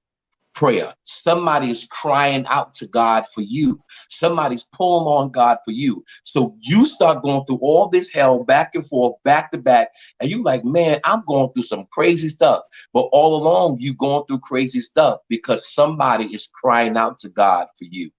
Speaker 5: prayer. Somebody is crying out to God for you. Somebody's pulling on God for you. So you start going through all this hell back and forth, back to back, and you like, man, I'm going through some crazy stuff. But all along, you going through crazy stuff because somebody is crying out to God for you.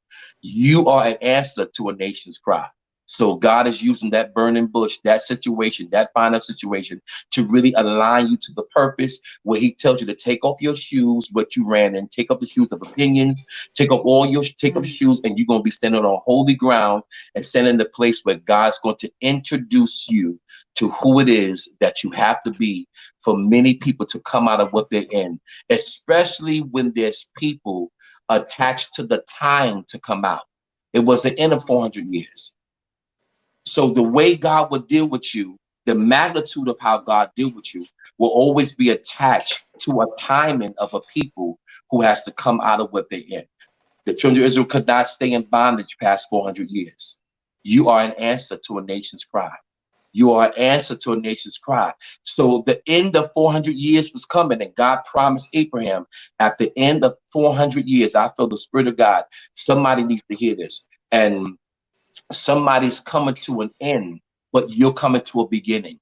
Speaker 5: You are an answer to a nation's cry. So God is using that burning bush, that situation, that final situation to really align you to the purpose where he tells you to take off your shoes, what you ran in, take off the shoes of opinions, take off shoes, and you're going to be standing on holy ground and standing in the place where God's going to introduce you to who it is that you have to be for many people to come out of what they're in, especially when there's people attached to the time to come out. It was the end of 400 years. So the way God will deal with you, the magnitude of how God deal with you will always be attached to a timing of a people who has to come out of what they're in. The children of Israel could not stay in bondage past 400 years. You are an answer to a nation's cry. You are an answer to a nation's cry. So the end of 400 years was coming, and God promised Abraham at the end of 400 years, I feel the Spirit of God. Somebody needs to hear this. And somebody's coming to an end, but you're coming to a beginning.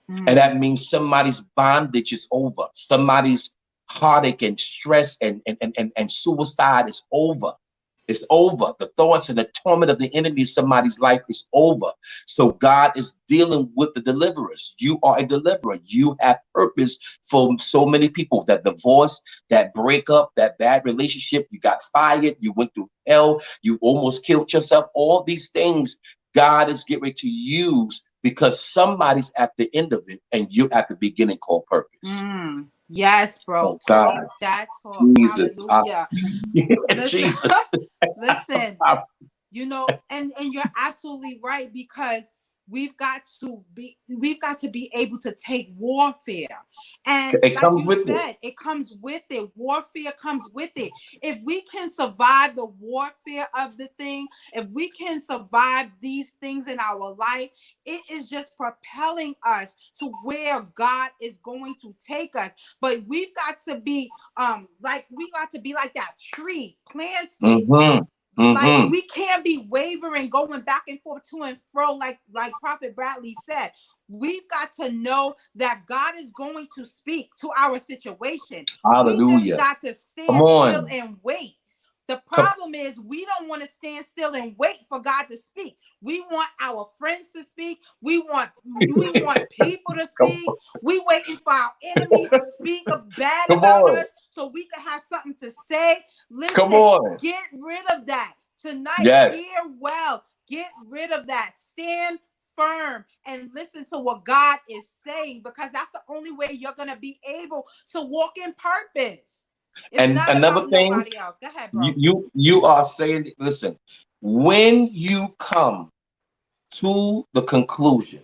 Speaker 5: And that means somebody's bondage is over. Somebody's heartache and stress and suicide is over. It's over. The thoughts and the torment of the enemy in somebody's life is over. So God is dealing with the deliverers. You are a deliverer. You have purpose for so many people. That divorce, that breakup, that bad relationship, you got fired, you went through hell, you almost killed yourself. All these things God is getting ready to use because somebody's at the end of it and you're at the beginning called purpose.
Speaker 4: Yes, bro.
Speaker 5: Oh, God.
Speaker 4: Talk that talk.
Speaker 5: Jesus.
Speaker 4: Hallelujah. Listen,
Speaker 5: Jesus.
Speaker 4: listen, you know, and you're absolutely right, because we've got to be able to take warfare. And
Speaker 5: It
Speaker 4: like
Speaker 5: comes
Speaker 4: you
Speaker 5: with
Speaker 4: said, it comes with it. Warfare comes with it. If we can survive the warfare of the thing, if we can survive these things in our life, it is just propelling us to where God is going to take us. But we've got to be like that tree planted. Like we can't be wavering, going back and forth to and fro, like Prophet Bradley said. We've got to know that God is going to speak to our situation.
Speaker 5: Hallelujah.
Speaker 4: We just got to stand still and wait. The problem is we don't want to stand still and wait for God to speak. We want our friends to speak. We want people to speak. We waiting for our enemies to speak bad about us so we can have something to say. Listen, get rid of that. Tonight, hear well. Get rid of that. Stand firm and listen to what God is saying, because that's the only way you're going to be able to walk in purpose. It's
Speaker 5: And
Speaker 4: not
Speaker 5: another
Speaker 4: about
Speaker 5: thing,
Speaker 4: nobody else. Go ahead, bro.
Speaker 5: you are saying, listen, when you come to the conclusion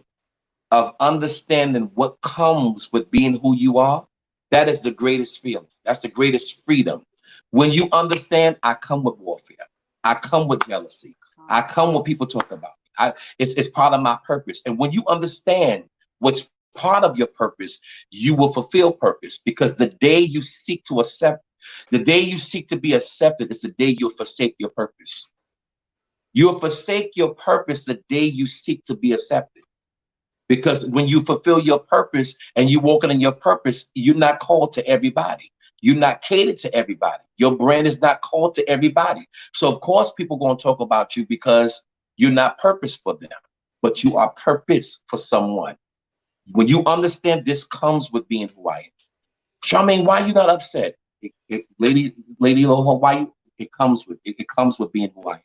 Speaker 5: of understanding what comes with being who you are, that is the greatest feeling. That's the greatest freedom. When you understand, I come with warfare. I come with jealousy. I come with people talking about me. It's part of my purpose. And when you understand what's part of your purpose, you will fulfill purpose, because the day you seek to accept, the day you seek to be accepted is the day you'll forsake your purpose. You'll forsake your purpose the day you seek to be accepted. Because when you fulfill your purpose and you walking in your purpose, you're not called to everybody. You're not catered to everybody. Your brand is not called to everybody. So of course people going to talk about you because you're not purpose for them, but you are purpose for someone. When you understand this comes with being who I am. Charmaine, why you not upset? Lady Loho, why you? It comes with being who I am.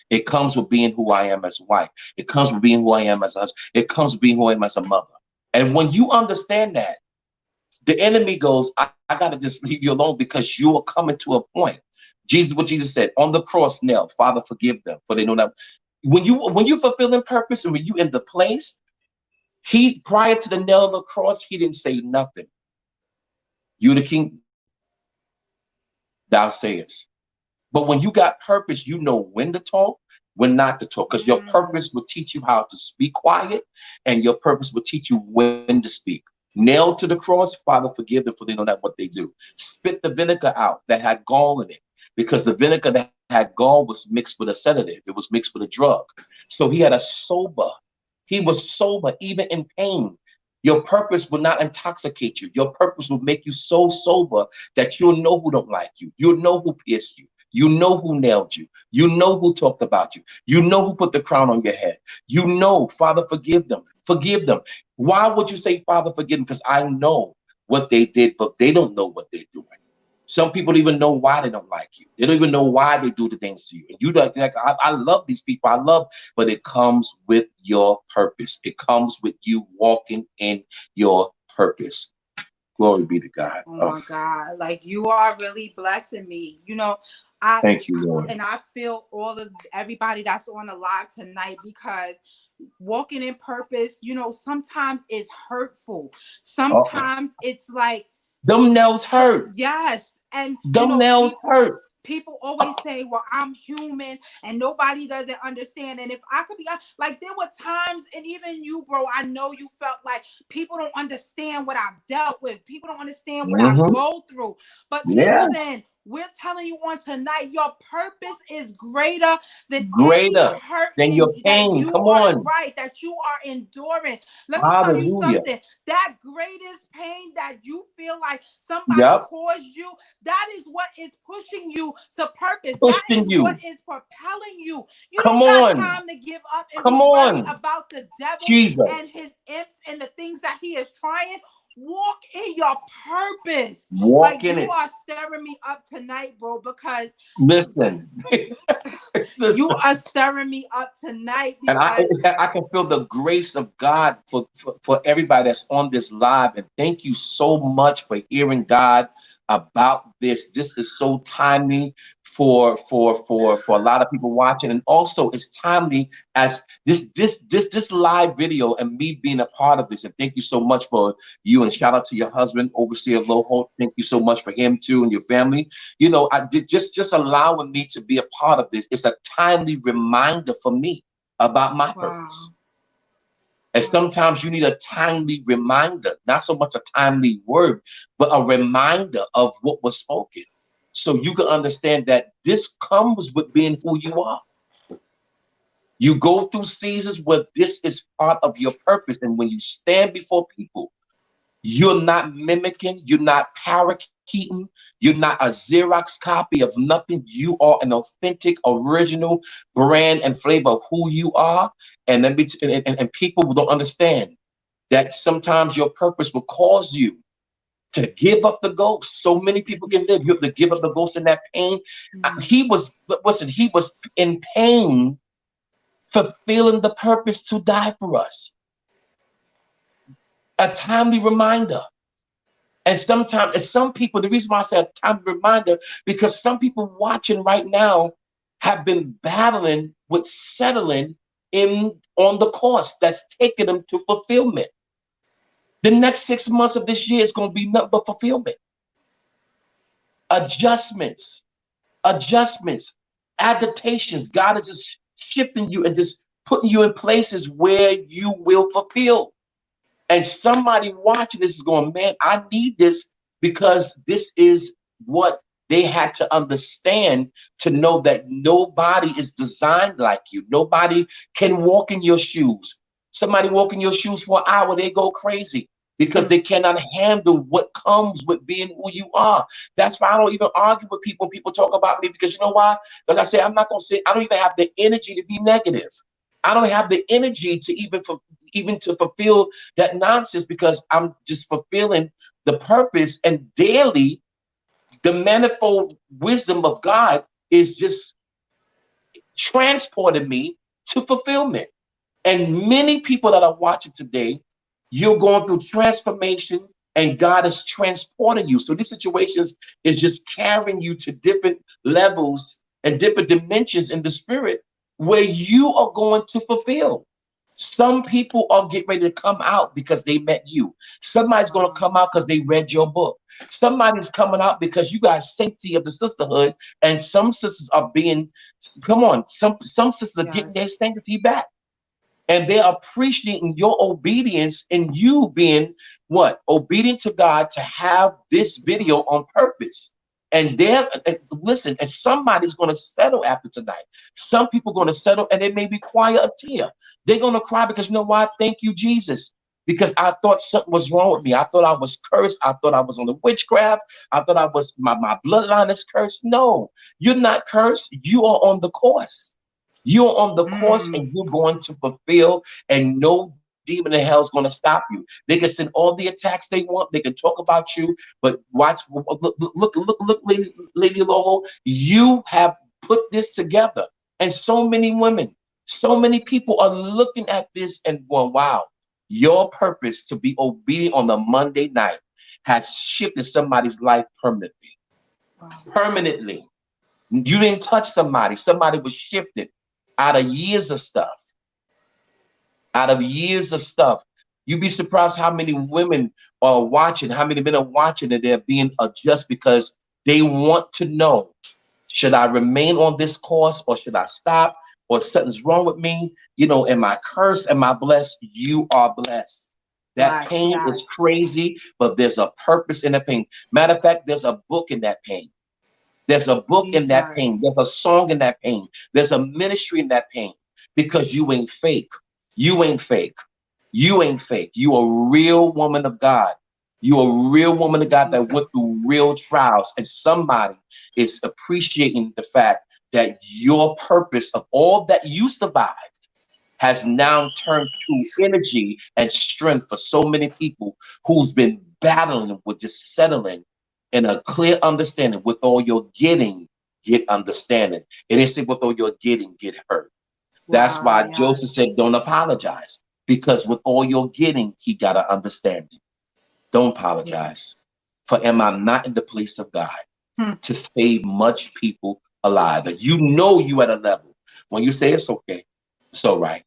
Speaker 5: It comes with being who I am as a wife. It comes with being who I am as a husband. It comes with being who I am as a mother. And when you understand that, the enemy goes, I got to just leave you alone, because you are coming to a point. What Jesus said on the cross, nailed, Father, forgive them, for they know not. When you fulfilling purpose and when you in the place, he, prior to the nail of the cross, he didn't say nothing. You the king, thou sayest. But when you got purpose, you know when to talk, when not to talk, because your purpose will teach you how to speak quiet, and your purpose will teach you when to speak. Nailed to the cross, Father, forgive them, for they know not what they do. Spit the vinegar out that had gall in it, because the vinegar that had gall was mixed with a sedative. It was mixed with a drug. So he was sober even in pain. Your purpose will not intoxicate you. Your purpose will make you so sober that you'll know who don't like you. You'll know who pierced you. You know who nailed you. You know who talked about you. You know who put the crown on your head. You know, Father, forgive them. Forgive them. Why would you say, Father, forgive them? Because I know what they did, but they don't know what they're doing. Some people don't even know why they don't like you. They don't even know why they do the things to you. And you like, I love these people. But it comes with your purpose. It comes with you walking in your purpose. Glory be to God.
Speaker 4: Oh my God. Like, you are really blessing me.
Speaker 5: Thank you, Lord.
Speaker 4: And I feel everybody that's on the live tonight, because walking in purpose, sometimes it's hurtful. Sometimes it's like,
Speaker 5: them nails hurt.
Speaker 4: Yes. And
Speaker 5: them nails hurt.
Speaker 4: People always say, well, I'm human and nobody doesn't understand. And if I could be like, there were times, and even you, bro, I know you felt like people don't understand what I've dealt with. People don't understand what I go through. But listen, we're telling you on tonight, your purpose is greater than any hurt
Speaker 5: than your pain. Come on.
Speaker 4: Right, that you are enduring. Let me tell you
Speaker 5: Hallelujah.
Speaker 4: something. That greatest pain that you feel like somebody caused you, that is what is pushing you to purpose. That is what is propelling you. You don't got time to give up and be worried about the devil and his imps and the things that he is trying. Walk in your purpose.
Speaker 5: Walk in
Speaker 4: you
Speaker 5: it.
Speaker 4: are stirring me up tonight, bro, because
Speaker 5: listen.
Speaker 4: You are stirring me up tonight.
Speaker 5: And I can feel the grace of God for everybody that's on this live. And thank you so much for hearing God about this. This is so timely for a lot of people watching, and also it's timely as this live video and me being a part of this. And thank you so much for you, and shout out to your husband, Overseer Loho. Thank you so much for him too and your family. I did just allowing me to be a part of this. It's a timely reminder for me about my purpose. And sometimes you need a timely reminder, not so much a timely word, but a reminder of what was spoken. So you can understand that this comes with being who you are. You go through seasons where this is part of your purpose. And when you stand before people, you're not mimicking, you're not parakeeting, you're not a Xerox copy of nothing. You are an authentic, original brand and flavor of who you are. And people don't understand that sometimes your purpose will cause you to give up the ghost. So many people can live. You have to give up the ghost in that pain. He was in pain fulfilling the purpose to die for us. A timely reminder. And sometimes, and some people, the reason why I say a timely reminder, because some people watching right now have been battling with settling in on the course that's taking them to fulfillment. The next 6 months of this year is going to be nothing but fulfillment. Adjustments, adaptations. God is just shifting you and just putting you in places where you will fulfill. And somebody watching this is going, man, I need this, because this is what they had to understand, to know that nobody is designed like you. Nobody can walk in your shoes. Somebody walk in your shoes for an hour, they go crazy because they cannot handle what comes with being who you are. That's why I don't even argue with people when people talk about me, because you know why? Because I say, I'm not going to say, I don't even have the energy to be negative. I don't have the energy to even to fulfill that nonsense, because I'm just fulfilling the purpose, and daily the manifold wisdom of God is just transporting me to fulfillment. And many people that are watching today, you're going through transformation and God is transporting you. So this situation is just carrying you to different levels and different dimensions in the spirit where you are going to fulfill. Some people are getting ready to come out because they met you. Somebody's going to come out because they read your book. Somebody's coming out because you got Sanctity of the Sisterhood, and some sisters are being, come on, some sisters are getting their sanctity back. And they're appreciating your obedience and you being what? Obedient to God to have this video on purpose. And they're, listen, and somebody's going to settle after tonight. Some people are going to settle and they may require a tear. They're going to cry because, you know why? Thank you, Jesus. Because I thought something was wrong with me. I thought I was cursed. I thought I was on the witchcraft. I thought I was, my bloodline is cursed. No, you're not cursed. You are on the course. You're on the course and you're going to fulfill, and no demon in hell is going to stop you. They can send all the attacks they want. They can talk about you, but watch, look, Lady Loho, you have put this together. And so many women, so many people are looking at this and going, wow, your purpose to be obedient on the Monday night has shifted somebody's life permanently. Permanently. You didn't touch somebody. Somebody was shifted out of years of stuff. Out of years of stuff. You'd be surprised how many women are watching, how many men are watching, and they're being adjusted because they want to know, should I remain on this course or should I stop? Or something's wrong with me? You know, am I cursed? Am I blessed? You are blessed. That pain is crazy, but there's a purpose in the pain. Matter of fact, there's a book in that pain. There's a book in that pain. There's a song in that pain. There's a ministry in that pain, because you ain't fake. You ain't fake. You ain't fake. You a real woman of God. You a real woman of God that went through real trials, and somebody is appreciating the fact that your purpose of all that you survived has now turned to energy and strength for so many people who's been battling with just settling in a clear understanding. With all you're getting, get understanding. It didn't say with all you're getting, get hurt. That's why Joseph said, don't apologize, because with all you're getting, he got to understand it. Don't apologize. For am I not in the place of God to save much people alive? And you know you at a level when you say it's okay, it's all right.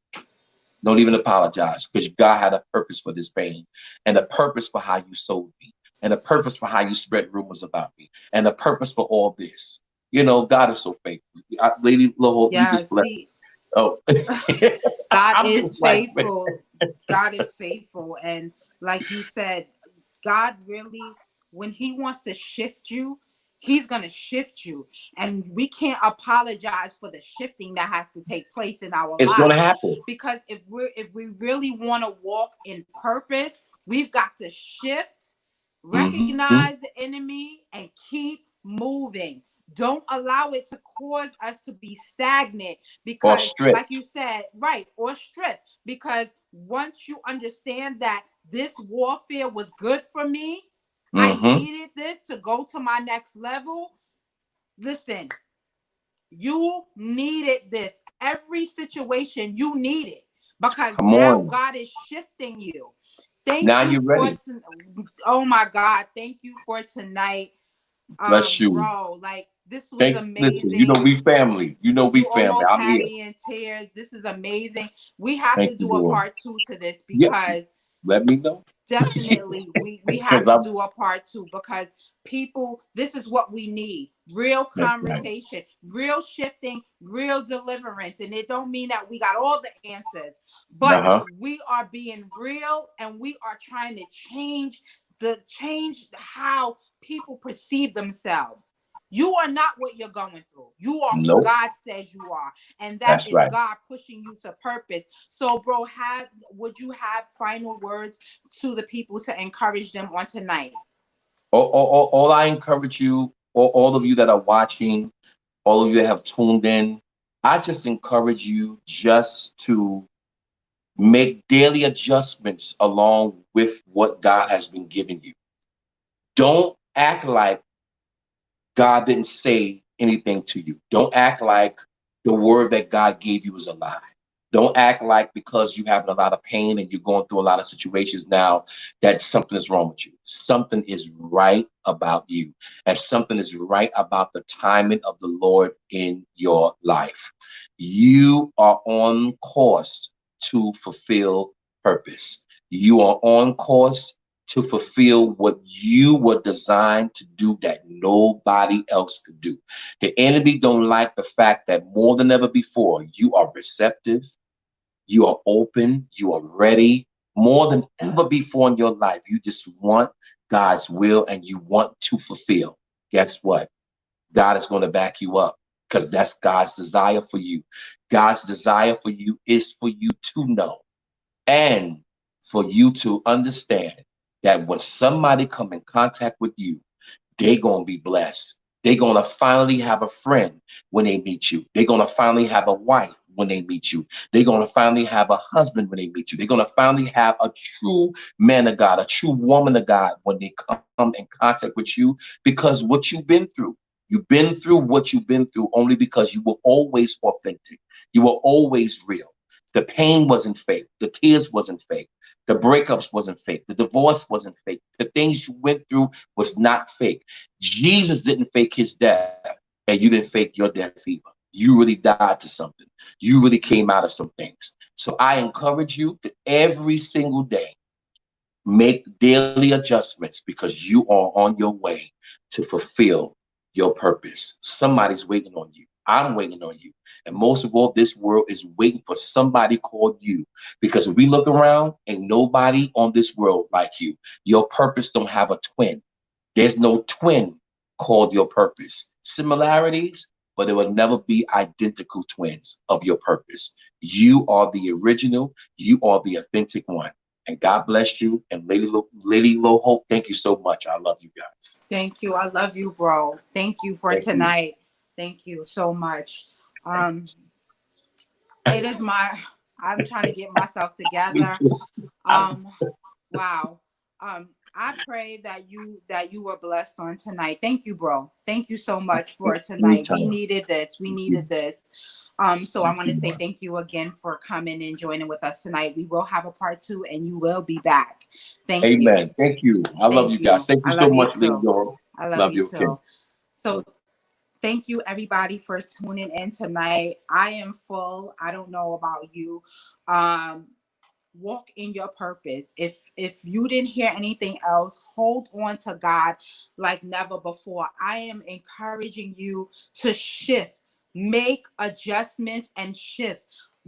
Speaker 5: Don't even apologize, because God had a purpose for this pain, and a purpose for how you sold me, and a purpose for how you spread rumors about me, and a purpose for all this. You know, God is so faithful. Lady Loho, you just blessed. Oh,
Speaker 4: God is faithful. God is faithful. And like you said, God really, when he wants to shift you, he's going to shift you. And we can't apologize for the shifting that has to take place in our lives.
Speaker 5: It's going to happen.
Speaker 4: Because if we really want to walk in purpose, we've got to shift, recognize the enemy, and keep moving. Don't allow it to cause us to be stagnant, because like you said, or stripped. Because once you understand that this warfare was good for me, I needed this to go to my next level. Listen, you needed this. every situation you need it, because
Speaker 5: Come
Speaker 4: now
Speaker 5: on.
Speaker 4: God is shifting you. Thank
Speaker 5: Now
Speaker 4: you
Speaker 5: you're
Speaker 4: for
Speaker 5: ready.
Speaker 4: oh my God, thank you for tonight.
Speaker 5: Bless you.
Speaker 4: Bro, like this was
Speaker 5: Thanks. Listen, you know
Speaker 4: amazing.
Speaker 5: we family. You know we
Speaker 4: You
Speaker 5: family.
Speaker 4: almost
Speaker 5: I'm
Speaker 4: had
Speaker 5: here.
Speaker 4: me in tears. This is amazing. We have
Speaker 5: Thank
Speaker 4: to
Speaker 5: you,
Speaker 4: do a
Speaker 5: Lord.
Speaker 4: part 2 to this,
Speaker 5: Yeah,
Speaker 4: because
Speaker 5: let me know.
Speaker 4: definitely we have
Speaker 5: Because
Speaker 4: to
Speaker 5: I'm
Speaker 4: do a part 2, because people, this is what we need: real
Speaker 5: that's right.
Speaker 4: conversation, real shifting, real deliverance. And it don't mean that we got all the answers, but
Speaker 5: Uh-huh.
Speaker 4: we are being real, and we are trying to change how people perceive themselves. You are not what you're going through. You are who
Speaker 5: Nope.
Speaker 4: God says you are. And that
Speaker 5: That's
Speaker 4: is
Speaker 5: right.
Speaker 4: God pushing you to purpose. So, bro, would you have final words to the people to encourage them on tonight?
Speaker 5: All I encourage you, all of you that are watching, all of you that have tuned in, I just encourage you just to make daily adjustments along with what God has been giving you. Don't act like God didn't say anything to you. Don't act like the word that God gave you is a lie. Don't act like because you're having a lot of pain and you're going through a lot of situations now that something is wrong with you. Something is right about you, and something is right about the timing of the Lord in your life. You are on course to fulfill purpose. You are on course to fulfill what you were designed to do that nobody else could do. The enemy don't like the fact that more than ever before, you are receptive, you are open, you are ready. More than ever before in your life, you just want God's will and you want to fulfill. Guess what? God is going to back you up, because that's God's desire for you. God's desire for you is for you to know, and for you to understand that when somebody come in contact with you, they're going to be blessed. They're going to finally have a friend when they meet you. They're going to finally have a wife when they meet you. They're going to finally have a husband when they meet you. They're going to finally have a true man of God, a true woman of God when they come in contact with you, because what you've been through. You've been through what you've been through only because you were always authentic. You were always real. The pain wasn't fake. The tears wasn't fake. The breakups wasn't fake. The divorce wasn't fake. The things you went through was not fake. Jesus didn't fake his death, and you didn't fake your death either. You really died to something. You really came out of some things. So I encourage you to every single day make daily adjustments, because you are on your way to fulfill your purpose. Somebody's waiting on you. I'm waiting on you. And most of all, this world is waiting for somebody called you. Because if we look around, ain't nobody on this world like you. Your purpose don't have a twin. There's no twin called your purpose. Similarities, but it will never be identical twins of your purpose. You are the original. You are the authentic one. And God bless you. And Lady Low Hope, thank you so much. I love you guys.
Speaker 4: Thank you. I love you, bro. Thank you for
Speaker 5: Thank you.
Speaker 4: tonight. Thank you so much. Um, it is I'm trying to get myself
Speaker 5: Me
Speaker 4: together.
Speaker 5: too.
Speaker 4: Um, wow. I pray that you were blessed on tonight. Thank you, bro. Thank you so much for tonight. We
Speaker 5: Anytime.
Speaker 4: needed this. We
Speaker 5: Thank
Speaker 4: needed
Speaker 5: you.
Speaker 4: this. So I
Speaker 5: Thank
Speaker 4: want to
Speaker 5: you,
Speaker 4: say
Speaker 5: Lord.
Speaker 4: thank you again for coming and joining with us tonight. We will have a part 2, and you will be back. Thank you.
Speaker 5: Amen. Thank you. I love
Speaker 4: Thank
Speaker 5: you guys.
Speaker 4: you.
Speaker 5: Thank you
Speaker 4: I
Speaker 5: so
Speaker 4: love you
Speaker 5: much, Lady
Speaker 4: too.
Speaker 5: Laura.
Speaker 4: I love
Speaker 5: Love
Speaker 4: you
Speaker 5: you. Okay.
Speaker 4: too. So thank you everybody for tuning in tonight. I am full. I don't know about you. Um, walk in your purpose. If you didn't hear anything else, hold on to God like never before. I am encouraging you to shift, make adjustments and shift.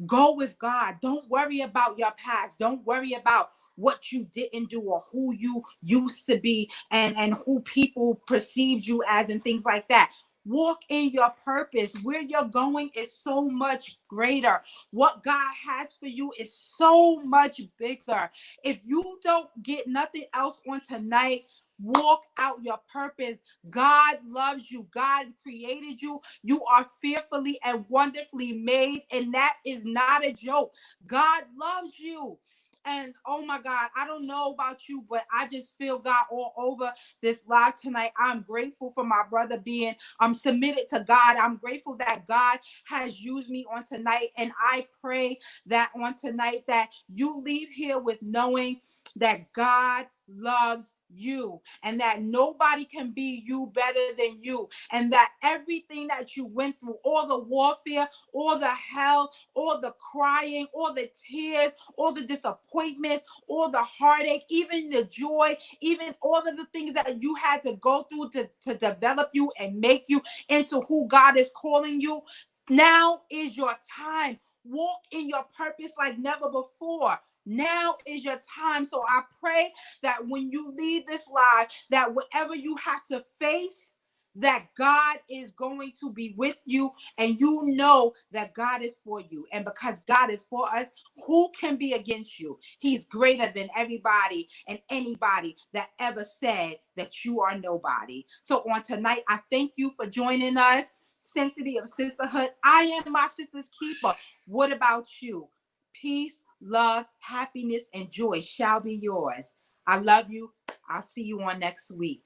Speaker 4: Go with God. Don't worry about your past. Don't worry about what you didn't do or who you used to be, and who people perceived you as and things like that. Walk in your purpose. Where you're going is so much greater. What God has for you is so much bigger. If you don't get nothing else on tonight, walk out your purpose. God loves you. God created you. You are fearfully and wonderfully made, and that is not a joke. God loves you. And oh my God, I don't know about you, but I just feel God all over this live tonight. I'm grateful for my brother being submitted to God. I'm grateful that God has used me on tonight. And I pray that on tonight that you leave here with knowing that God loves you and that nobody can be you better than you, and that everything that you went through, all the warfare, all the hell, all the crying, all the tears, all the disappointments, all the heartache, even the joy, even all of the things that you had to go through to develop you and make you into who God is calling you, now is your time. Walk in your purpose like never before. Now is your time. So I pray that when you leave this live, that whatever you have to face, that God is going to be with you, and you know that God is for you. And because God is for us, who can be against you? He's greater than everybody and anybody that ever said that you are nobody. So on tonight, I thank you for joining us. Sanctity of Sisterhood. I am my sister's keeper. What about you? Peace, love, happiness, and joy shall be yours. I love you. I'll see you on next week.